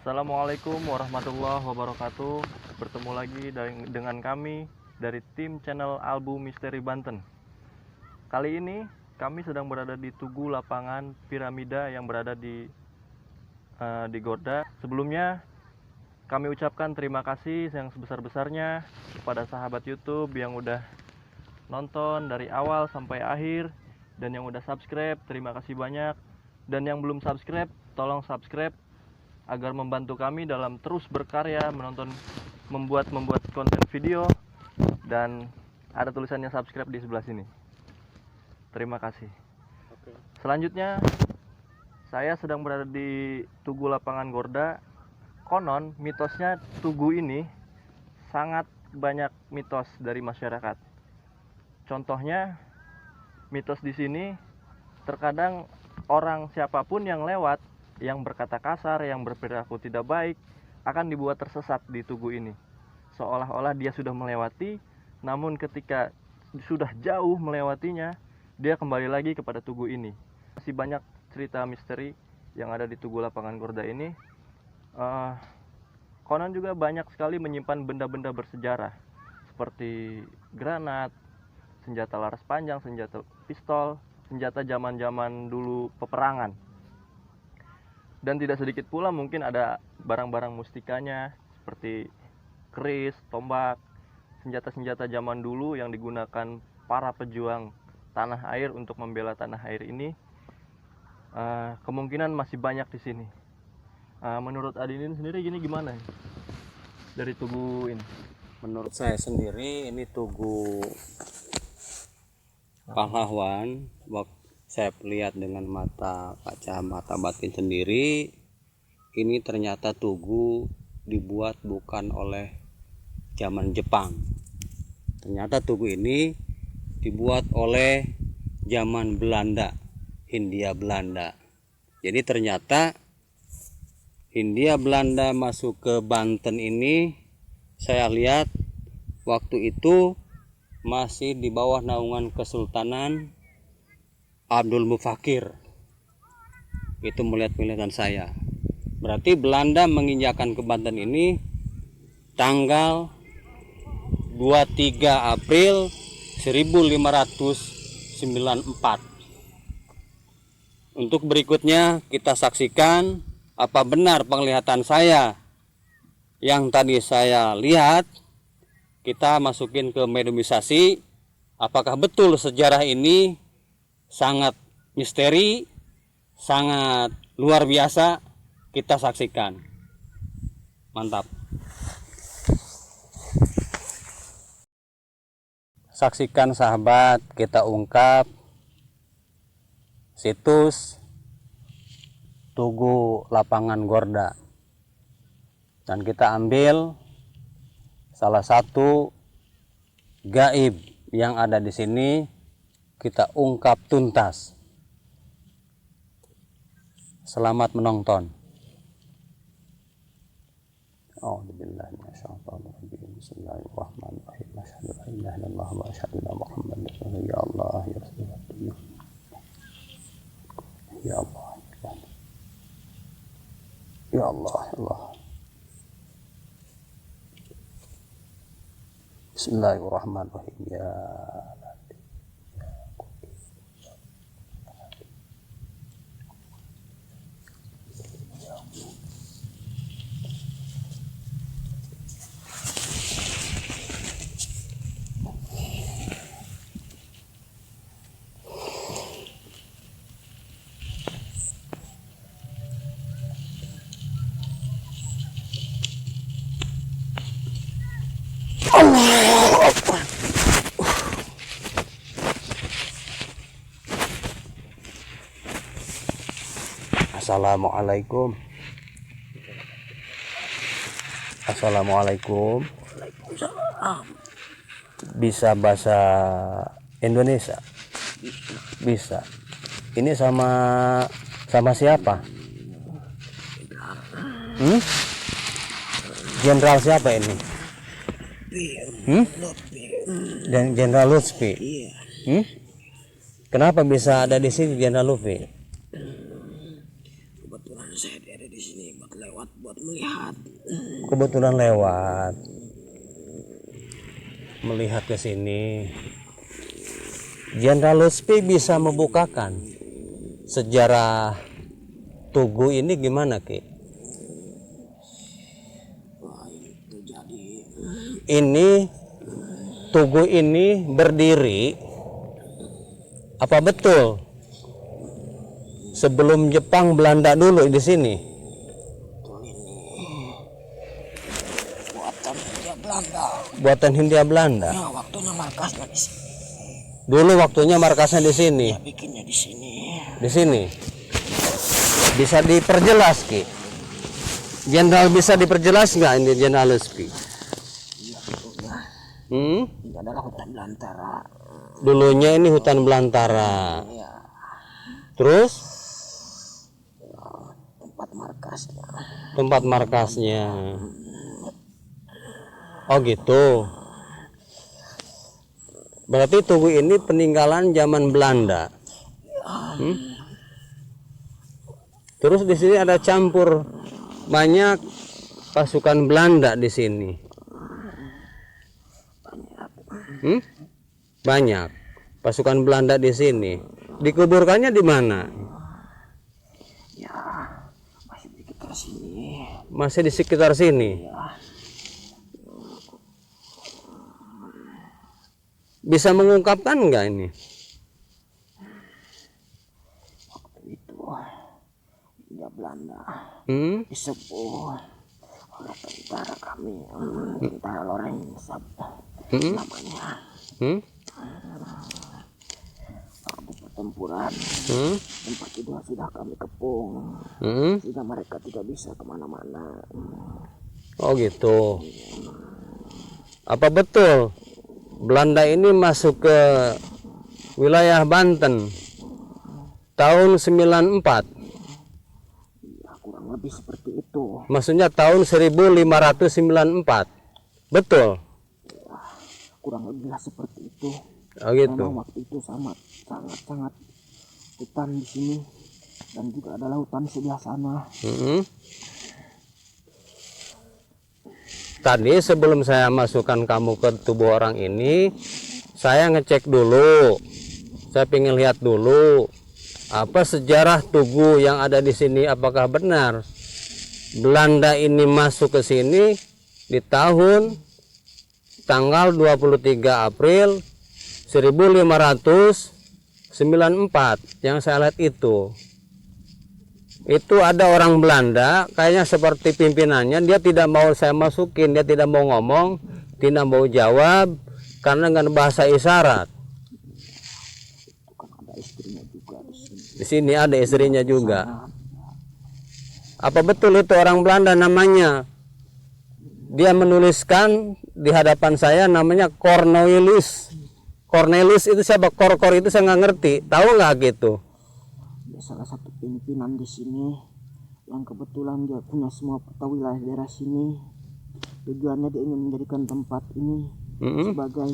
Assalamualaikum warahmatullahi wabarakatuh. Bertemu lagi dengan kami dari tim channel Albu Misteri Banten. Kali ini kami sedang berada di Tugu Lapangan Piramida yang berada di Gorda. Sebelumnya kami ucapkan terima kasih yang sebesar-besarnya kepada sahabat YouTube yang udah nonton dari awal sampai akhir, dan yang udah subscribe, terima kasih banyak. Dan yang belum subscribe, tolong subscribe agar membantu kami dalam terus berkarya, membuat konten video. Dan ada tulisannya subscribe di sebelah sini. Terima kasih. Selanjutnya, saya sedang berada di Tugu Lapangan Gorda. Konon mitosnya Tugu ini sangat banyak mitos dari masyarakat. Contohnya, mitos di sini terkadang orang siapapun yang lewat, yang berkata kasar, yang berperilaku tidak baik, akan dibuat tersesat di Tugu ini. Seolah-olah dia sudah melewati, namun ketika sudah jauh melewatinya, dia kembali lagi kepada Tugu ini. Masih banyak cerita misteri yang ada di Tugu Lapangan Gorda ini. Konon juga banyak sekali menyimpan benda-benda bersejarah, seperti granat, senjata laras panjang, senjata pistol, senjata zaman-zaman dulu peperangan. Dan tidak sedikit pula mungkin ada barang-barang mustikanya seperti keris, tombak, senjata-senjata zaman dulu yang digunakan para pejuang tanah air untuk membela tanah air ini. Kemungkinan masih banyak di sini. Menurut Adinin sendiri gimana dari Tugu ini? Menurut saya sendiri ini Tugu pahlawan. Saya lihat dengan mata batin sendiri, ini ternyata Tugu dibuat bukan oleh zaman Jepang. Ternyata Tugu ini dibuat oleh zaman Belanda, Hindia Belanda. Jadi ternyata Hindia Belanda masuk ke Banten ini, saya lihat waktu itu masih di bawah naungan Kesultanan Abdul Mufakir. Itu melihat penglihatan saya. Berarti Belanda menginjakan ke Banten ini tanggal 23 April 1594. Untuk berikutnya kita saksikan apa benar penglihatan saya yang tadi saya lihat. Kita masukin ke mediumisasi, apakah betul sejarah ini sangat misteri, sangat luar biasa. Kita saksikan. Mantap. Saksikan sahabat, kita ungkap situs Tugu Lapangan Gorda. Dan kita ambil salah satu gaib yang ada di sini, kita ungkap tuntas. Selamat menonton. Bismillahirrahmanirrahim. Asyhadu an la ilaha illallah wa asyhadu anna Muhammadar rasulullah. Ya Allah, ya Rasulullah. Ya Allah. Ya Allah, ya Allah. Bismillahirrahmanirrahim. Ya Assalamualaikum. Assalamualaikum. Bisa bahasa Indonesia? Bisa. Ini sama siapa? Jenderal siapa ini? Dan Jenderal Lutfi. Kenapa bisa ada di sini Jenderal Lutfi? Kebetulan saya ada di sini buat lewat melihat. Kebetulan lewat melihat ke sini. Jenderal Lutfi bisa membukakan sejarah Tugu ini gimana, Ki? Wah, itu jadi Ini Tugu ini berdiri apa betul sebelum Jepang Belanda dulu di sini? betul ini buatan Hindia Belanda. Buatan Hindia Belanda. Ya, waktunya markasnya di sini. Dulu waktunya markasnya di sini. Ya, bikinnya di sini. Di sini. Bisa diperjelas, Ki? Jenderal bisa diperjelas nggak ini Jenderal Lutfi? Iya, betulnya. Ini adalah hutan belantara. Dulunya ini hutan belantara. Ya, Terus tempat markasnya. tempat markasnya. Oh gitu. Berarti Tugu ini peninggalan zaman Belanda. Terus di sini ada campur banyak pasukan Belanda di sini. Banyak pasukan Belanda di sini. Dikuburkannya di mana? Ya, masih di sekitar sini. Masih di sekitar sini. Bisa mengungkapkan nggak ini? Itu Hindia Belanda disebut oleh tentara kami, tentara Lorenzo namanya. Waktu pertempuran tempat itu sudah kami kepung, sehingga mereka tidak bisa kemana-mana. Oh gitu. Apa betul Belanda ini masuk ke wilayah Banten tahun 94? Ya, kurang lebih seperti itu. Maksudnya tahun 1594. Betul? Kurang lebih lah seperti itu. Oh gitu. Memang waktu itu sangat hutan di sini, dan juga ada lautan sebelah sana. Tadi sebelum saya masukkan kamu ke tubuh orang ini, saya ngecek dulu. Saya pengen lihat dulu apa sejarah Tugu yang ada di sini, apakah benar Belanda ini masuk ke sini di tahun tanggal 23 April 1594. Yang saya lihat itu ada orang Belanda, kayaknya seperti pimpinannya, dia tidak mau saya masukin, dia tidak mau ngomong, tidak mau jawab karena dengan bahasa isyarat. Ada istrinya juga di sini. Di sini ada istrinya juga. Apa betul itu orang Belanda namanya? Dia menuliskan di hadapan saya namanya Cornelius. Cornelius itu siapa? Kor itu saya nggak ngerti. Tahu nggak gitu? Salah satu pimpinan di sini yang kebetulan dia punya semua peta wilayah daerah sini. Tujuannya dia ingin menjadikan tempat ini sebagai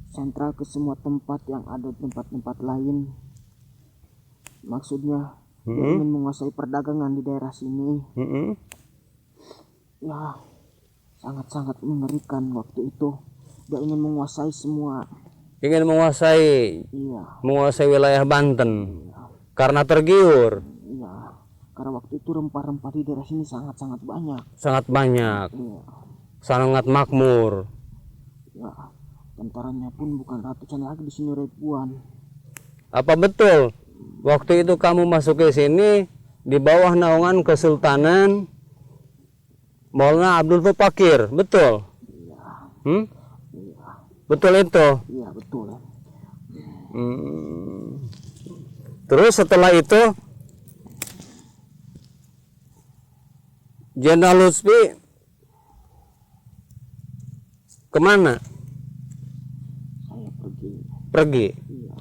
sentral ke semua tempat yang ada tempat-tempat lain. Maksudnya dia ingin menguasai perdagangan di daerah sini. Ya, sangat-sangat mengerikan waktu itu. Dia ingin menguasai semua. Ingin menguasai, menguasai wilayah Banten. Karena tergiur. Iya, karena waktu itu rempah-rempah di daerah sini sangat-sangat banyak. Sangat banyak. Sangat makmur. Ya, tentaranya pun bukan ratusan lagi, di sini ribuan. Apa betul waktu itu kamu masuk ke sini di bawah naungan Kesultanan Maulana Abdul Fakir, betul? Iya. Betul itu? Iya, betul. Terus setelah itu Jenderal Lutfi kemana? Saya Pergi. Iya,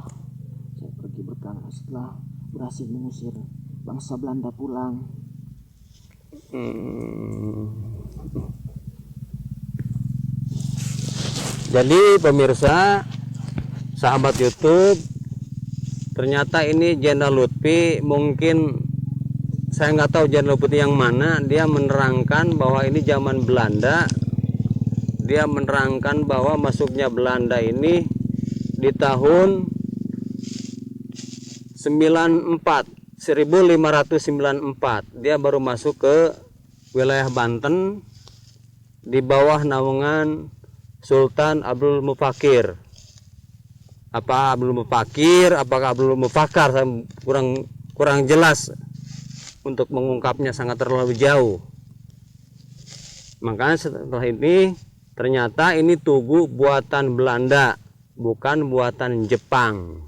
saya pergi berkala setelah berhasil mengusir bangsa Belanda pulang. Jadi pemirsa, sahabat YouTube, ternyata ini Jenderal Lutfi mungkin saya nggak tahu Jenderal Putih yang mana, dia menerangkan bahwa ini zaman Belanda. Dia menerangkan bahwa masuknya Belanda ini di tahun 1594. Dia baru masuk ke wilayah Banten di bawah naungan Sultan Abdul Mufakir. Apakah Abdul Mufakar, saya kurang jelas untuk mengungkapnya, sangat terlalu jauh. Makanya setelah ini ternyata ini tugu buatan Belanda, bukan buatan Jepang.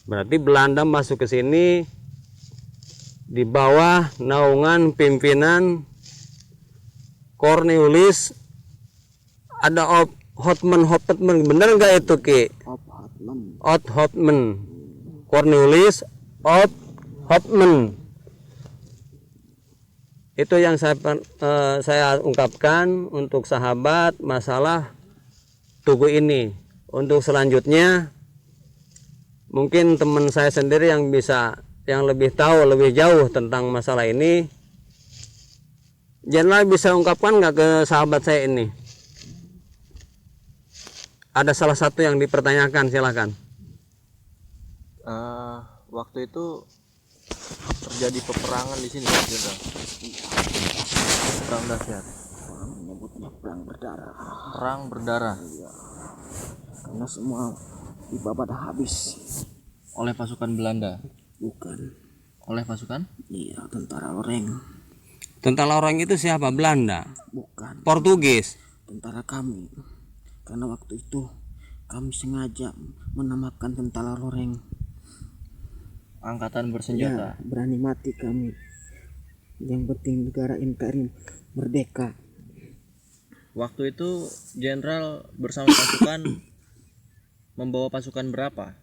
Berarti Belanda masuk ke sini di bawah naungan pimpinan Cornelius ada Hotman, bener nggak itu Ki? Hotman, Cornelius Hotman. Itu yang saya ungkapkan untuk sahabat masalah tugu ini. Untuk selanjutnya mungkin teman saya sendiri yang lebih tahu lebih jauh tentang masalah ini. Jenderal bisa ungkapkan nggak ke sahabat saya ini? Ada salah satu yang dipertanyakan, silakan. Waktu itu terjadi peperangan di sini, Jenderal. Perang dahsyat. Orang menyebutnya perang berdarah. Perang berdarah. Iya. Karena semua dibabat habis. Oleh pasukan Belanda? Bukan. Oleh pasukan? Iya, tentara Loreng. Tentara orang itu siapa? Belanda? Bukan. Portugis? Tentara kami. Karena waktu itu kami sengaja menamakan tentara Loreng. Angkatan bersenjata. Ya, berani mati kami. Yang penting negara NKRI merdeka. Waktu itu Jenderal bersama pasukan membawa pasukan berapa?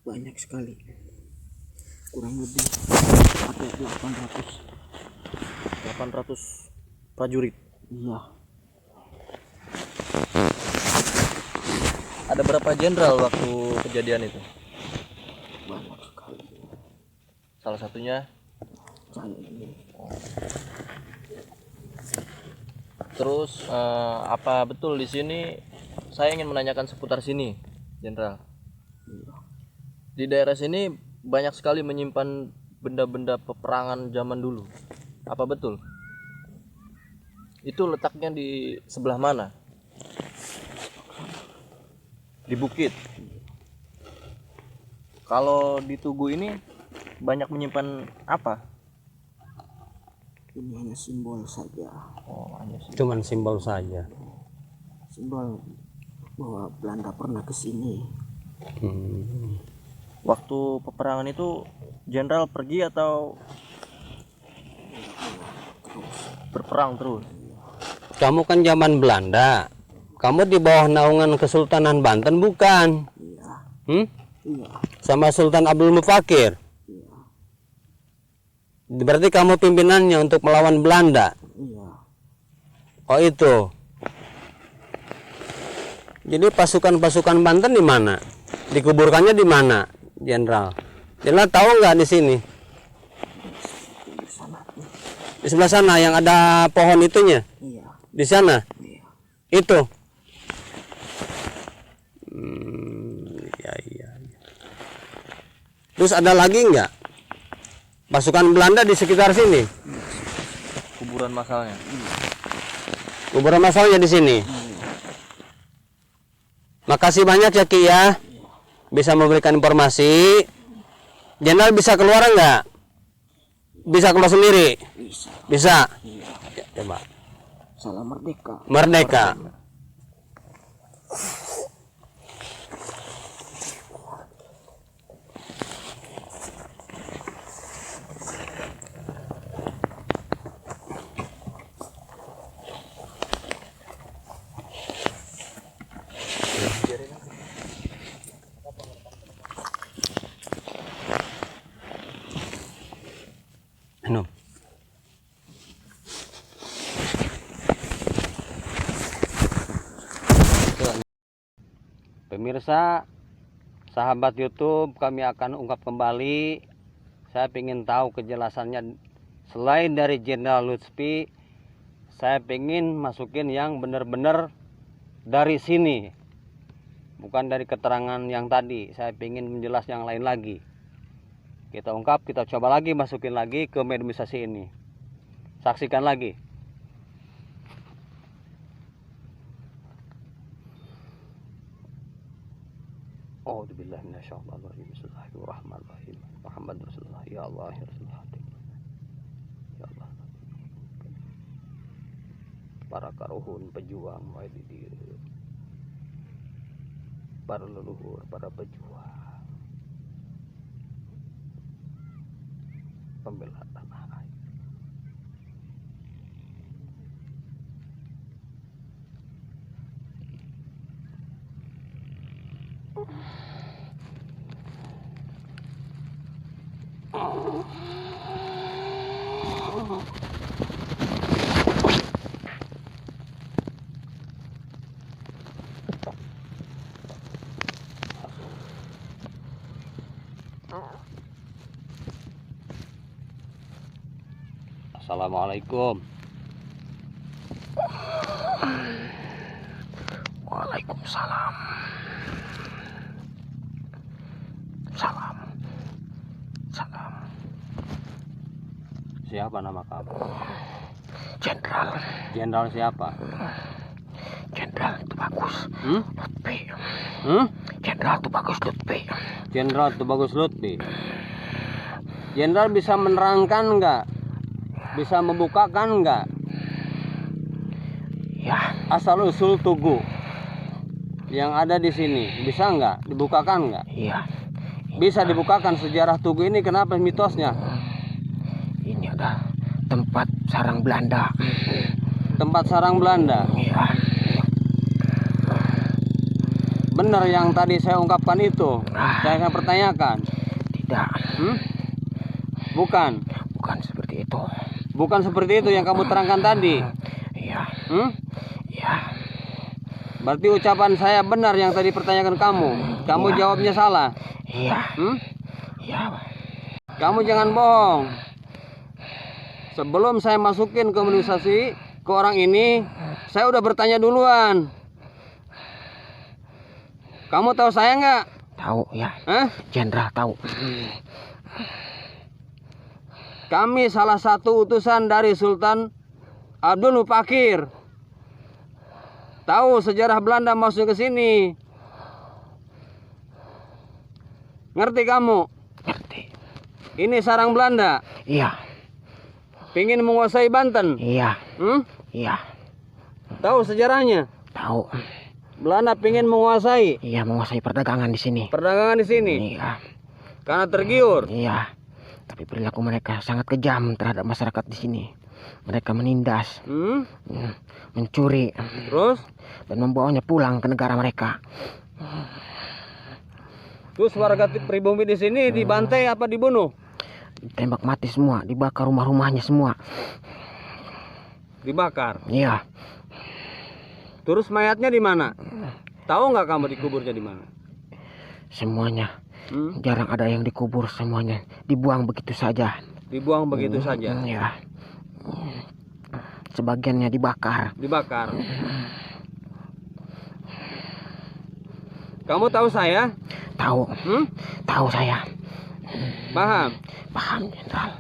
Banyak sekali. Kurang lebih ada 800 prajurit. Iya. Ada berapa jenderal waktu kejadian itu? Banyak sekali. Salah satunya Saya ini. Terus apa betul di sini? Saya ingin menanyakan seputar sini, Jenderal. Di daerah sini banyak sekali menyimpan benda-benda peperangan zaman dulu. Apa betul? Itu letaknya di sebelah mana? Di bukit. Kalau di Tugu ini banyak menyimpan apa? Ini hanya simbol saja. Oh, hanya sih. Cuman simbol saja. Simbol bahwa Belanda pernah ke sini. Waktu peperangan itu Jenderal pergi atau berperang terus? Kamu kan zaman Belanda. Kamu di bawah naungan Kesultanan Banten bukan? Iya. Iya. Sama Sultan Abdul Mufakir. Iya. Berarti kamu pimpinannya untuk melawan Belanda. Iya. Oh itu. Jadi pasukan-pasukan Banten di mana? Dikuburkannya di mana, Jenderal? Jenderal tahu nggak di sini? Di sebelah sana yang ada pohon itunya? Iya. Di sana? Iya. Itu. Iya. Terus ada lagi nggak pasukan Belanda di sekitar sini? Kuburan massalnya. Kuburan massalnya di sini. Makasih banyak ya Ki ya, bisa memberikan informasi. Jenderal bisa keluar nggak? Bisa keluar sendiri? Bisa. Bisa. Iya. Ya, coba. Salam merdeka. Merdeka. Anu. Pemirsa, sahabat YouTube, kami akan ungkap kembali Saya ingin tahu kejelasannya. Selain dari Jenderal Lutfi, saya ingin masukin yang benar-benar dari sini, bukan dari keterangan yang tadi. Saya ingin menjelas yang lain lagi. Kita ungkap, kita coba lagi masukin lagi ke mediumisasi ini. Saksikan lagi. A'udzubillahi minasyaitonirrajim. Bismillahirrahmanirrahim. Muhammad Rasulullah. Ya Allah, ya Rasulullah. Ya Allah. Para karuhun pejuang wahidin, para leluhur, para pejuang pembela tanah air. Assalamualaikum. Waalaikumsalam. Salam. Siapa nama kamu? Jenderal. Jenderal siapa? Jenderal Tubagus Lutfi. Jenderal Tubagus Lutfi. Jenderal Tubagus Lutfi. Jenderal bisa menerangkan enggak? Bisa membukakan enggak? Ya, Asal usul tugu yang ada di sini bisa enggak? Dibukakan enggak? iya. Bisa dibukakan sejarah tugu ini, kenapa mitosnya? Ini ada tempat sarang Belanda. Tempat sarang Belanda. Iya. Benar yang tadi saya ungkapkan itu. Saya akan pertanyakan. Tidak. Bukan. Bukan seperti itu. Bukan seperti itu yang kamu terangkan tadi. Iya. Iya. Berarti ucapan saya benar yang tadi pertanyakan kamu. Kamu jawabnya salah. Iya. Iya. Kamu jangan bohong. Sebelum saya masukin komunikasi ke orang ini, saya udah bertanya duluan. Kamu tahu saya nggak? Tahu ya. Jenderal tahu. Kami salah satu utusan dari Sultan Abdul Mufakir. Tahu sejarah Belanda masuk ke sini. Ngerti kamu? Ngerti. Ini sarang Belanda. Iya. Pingin menguasai Banten. Iya. Iya. Tahu sejarahnya? Tahu. Belanda pingin menguasai. Iya, menguasai perdagangan di sini. Perdagangan di sini. Iya. Karena tergiur. Iya. Tapi perilaku mereka sangat kejam terhadap masyarakat di sini. Mereka menindas, mencuri, Terus? dan membawanya pulang ke negara mereka. Terus warga pribumi di sini dibantai apa dibunuh? Tembak mati semua, dibakar rumah-rumahnya semua. Dibakar. Iya. Terus mayatnya di mana? Tahu nggak kamu dikuburnya di mana? Semuanya. Jarang ada yang dikubur, semuanya dibuang begitu saja. Dibuang begitu saja. Iya. Sebagiannya dibakar. Dibakar. Kamu tahu saya? Tahu. Tahu saya. Paham? Paham, Jenderal.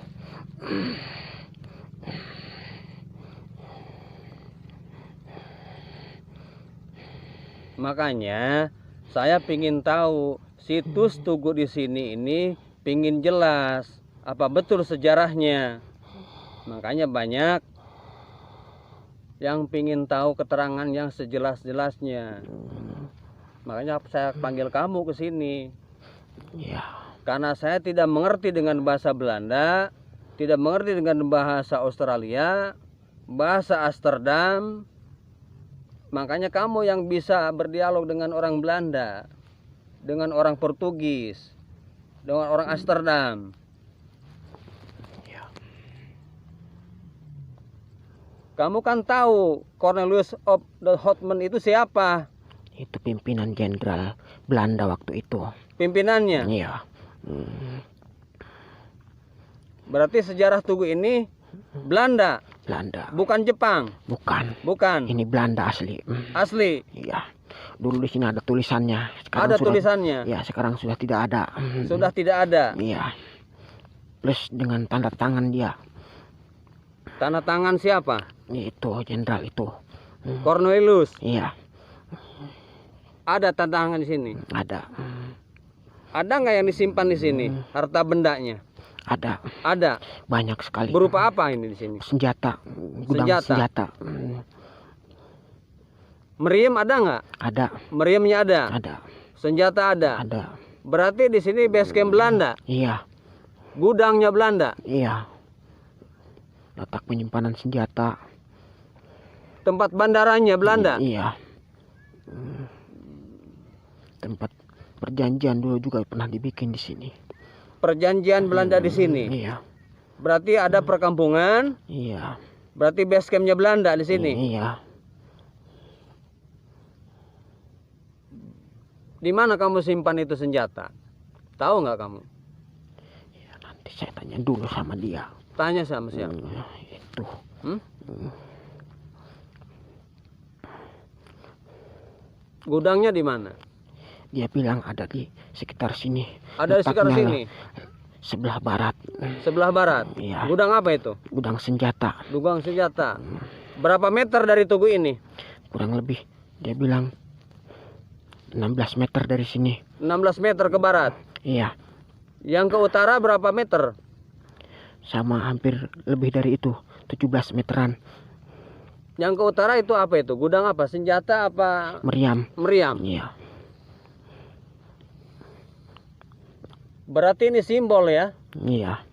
Makanya saya pingin tahu situs tugu di sini ini, pingin jelas apa betul sejarahnya. Makanya banyak yang pingin tahu keterangan yang sejelas-jelasnya. Makanya saya panggil kamu ke sini. Iya. Karena saya tidak mengerti dengan bahasa Belanda, tidak mengerti dengan bahasa Australia, bahasa Amsterdam. Makanya kamu yang bisa berdialog dengan orang Belanda, dengan orang Portugis, dengan orang Amsterdam. Kamu kan tahu Cornelius of the Houtman itu siapa? Itu pimpinan jenderal Belanda waktu itu. Pimpinannya? Iya. Berarti sejarah Tugu ini Belanda, Belanda. bukan Jepang. Bukan. Bukan. Ini Belanda asli. Asli. Iya. Dulu di sini ada tulisannya. Ada tulisannya. Ya, sekarang sudah tidak ada. Sudah tidak ada. Iya. Plus dengan tanda tangan dia. Tanda tangan siapa? Itu jenderal itu. Cornelius. Iya, Ada tanda tangan di sini. ada. Ada nggak yang disimpan di sini? Harta bendanya. Ada. Ada. Banyak sekali. Berupa apa ini di sini? Senjata. Gudang senjata. Meriam ada nggak? Ada. Meriamnya ada. Ada. Senjata ada. Ada. Berarti di sini base camp Belanda. Iya. Gudangnya Belanda. Iya. Letak penyimpanan senjata. Tempat bandaranya Belanda. Iya. Tempat perjanjian dulu juga pernah dibikin di sini. Perjanjian Belanda di sini. Iya. Berarti ada perkampungan. Iya. Berarti base campnya Belanda di sini. Iya. Di mana kamu simpan itu senjata? Tahu nggak kamu? Ya, nanti saya tanya dulu sama dia. Tanya sama siapa? Itu. Gudangnya di mana? Dia bilang ada di sekitar sini. Ada di sekitar Letaknya sini. Sebelah barat. Sebelah barat. Iya. Gudang apa itu? Gudang senjata. Gudang senjata. Berapa meter dari tugu ini? Kurang lebih dia bilang 16 meter dari sini. 16 meter ke barat. Iya. Yang ke utara berapa meter? Sama hampir lebih dari itu. 17 meteran. Yang ke utara itu apa itu? Gudang apa? Senjata apa? Meriam. Meriam. Iya. Berarti ini simbol ya? Iya.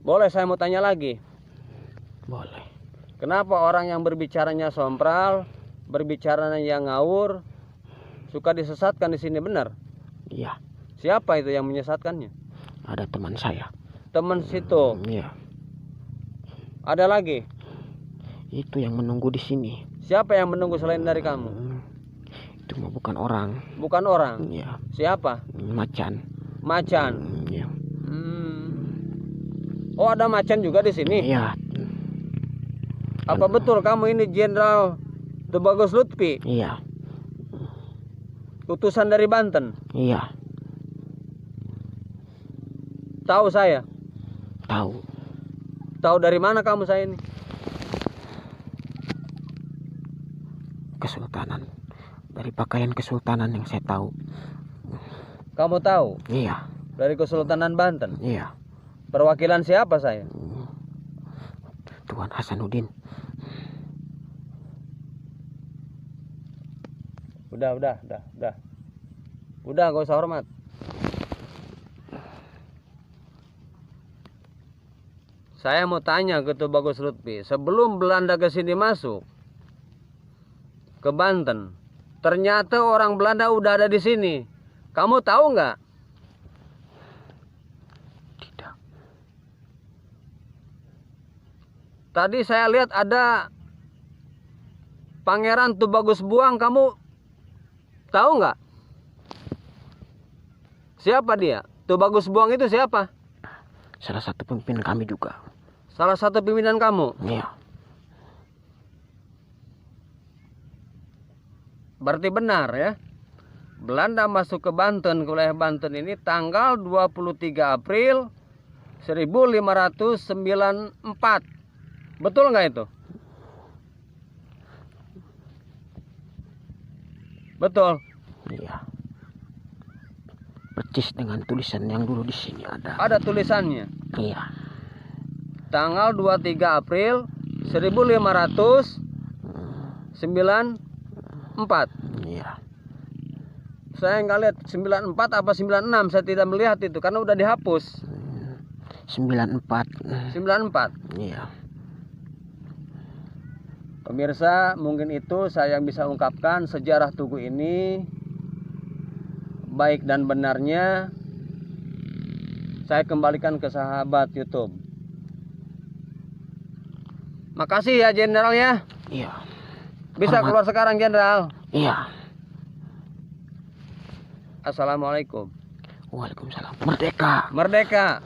Boleh saya mau tanya lagi? Boleh. Kenapa orang yang berbicaranya sompral, berbicaranya yang ngawur, suka disesatkan di sini, benar? Iya. Siapa itu yang menyesatkannya? Ada teman saya. Teman situ. Iya. Ada lagi? Itu yang menunggu di sini. Siapa yang menunggu selain dari kamu? Itu mah bukan orang. Bukan orang. Iya. Siapa? Macan. Macan. Iya. Oh, ada macan juga di sini. Iya. Apa betul kamu ini Jenderal Tubagus Lutfi? Iya. Utusan dari Banten? Iya. Tahu saya? Tahu. Tahu dari mana kamu saya ini? Kesultanan. Dari pakaian kesultanan yang saya tahu. Kamu tahu? Iya. Dari Kesultanan Banten? Iya. Perwakilan siapa saya? Tuan Hasanuddin. Udah. Udah, gak usah hormat. Saya mau tanya ke Tubagus Lutfi, sebelum Belanda ke sini masuk ke Banten, ternyata orang Belanda udah ada di sini. Kamu tahu nggak? Tidak. Tadi saya lihat ada Pangeran Tubagus Buang, kamu tahu nggak? Siapa dia? Tubagus Buang itu siapa? Salah satu pemimpin kami juga. Salah satu pimpinan kamu. Iya. Berarti benar ya. Belanda masuk ke Banten, ke wilayah Banten ini tanggal 23 April 1594. Betul nggak itu? Betul. Iya. Percis dengan tulisan yang dulu di sini ada. Ada tulisannya. Iya. Tanggal 23 April 1594. Iya. Saya nggak lihat 94 apa 96, saya tidak melihat itu karena udah dihapus. 94. 94. Iya. Pemirsa, mungkin itu saya yang bisa ungkapkan sejarah Tugu ini. Baik dan benarnya saya kembalikan ke sahabat YouTube. Makasih ya Jenderal ya. Iya. Bisa Hormat. keluar sekarang Jenderal. Iya. Assalamualaikum. Waalaikumsalam. Merdeka. Merdeka.